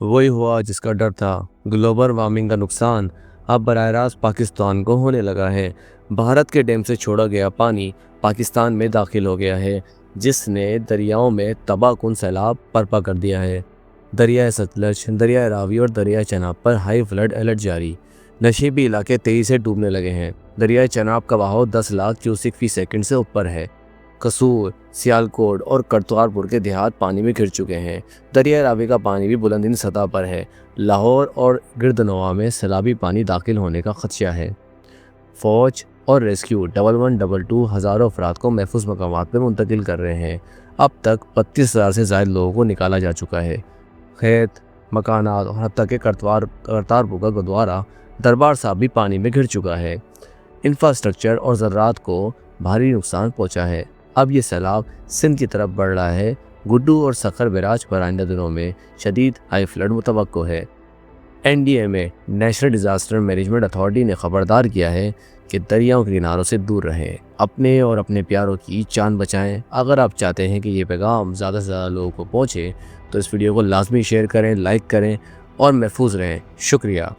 वही हुआ जिसका डर था। ग्लोबल वार्मिंग का नुकसान अब बराह रास्त पाकिस्तान को होने लगा है। भारत के डैम से छोड़ा गया पानी पाकिस्तान में दाखिल हो गया है, जिसने दरियाओं में तबाहकुन सैलाब बर्पा कर दिया है। दरियाए सतलज, दरियाए रावी और दरियाए चनाब पर हाई फ्लड अलर्ट जारी। नशीबी इलाके तेजी से डूबने लगे हैं। दरियाए चनाब का बहाव 10 लाख क्यूसिक फी सेकंड से ऊपर है। कसूर, सियालकोट और करतारपुर के देहात पानी में घिर चुके हैं। दरिया रावी का पानी भी बुलंदीन सतह पर है। लाहौर और गिरदनवा में सैलाबी पानी दाखिल होने का खदशा है। फौज और रेस्क्यू 1112 हज़ारों अफराद को महफूज मकामात पर मुंतकिल कर रहे हैं। अब तक 32,000 से ज़ायद लोगों को निकाला जा चुका है। खेत, मकानात और हत्ता के करतारपुर का गुरुद्वारा दरबार साहब भी पानी में घिर चुका है। इंफ्रास्ट्रक्चर और ज़राअत को भारी नुकसान पहुंचा है। अब ये सैलाब सिंध की तरफ बढ़ रहा है। गुड्डू और सखर बराज पर आइंदा दिनों में शदीद हाई फ्लड मुतवक्को है। NDMA national disaster management authority ने खबरदार किया है कि दरियाओं के किनारों से दूर रहें, अपने और अपने प्यारों की जान बचाएं। अगर आप चाहते हैं कि ये पैगाम ज़्यादा से ज़्यादा लोगों को पहुँचे तो इस वीडियो को लाजमी शेयर करें, लाइक करें और महफूज रहें। शुक्रिया।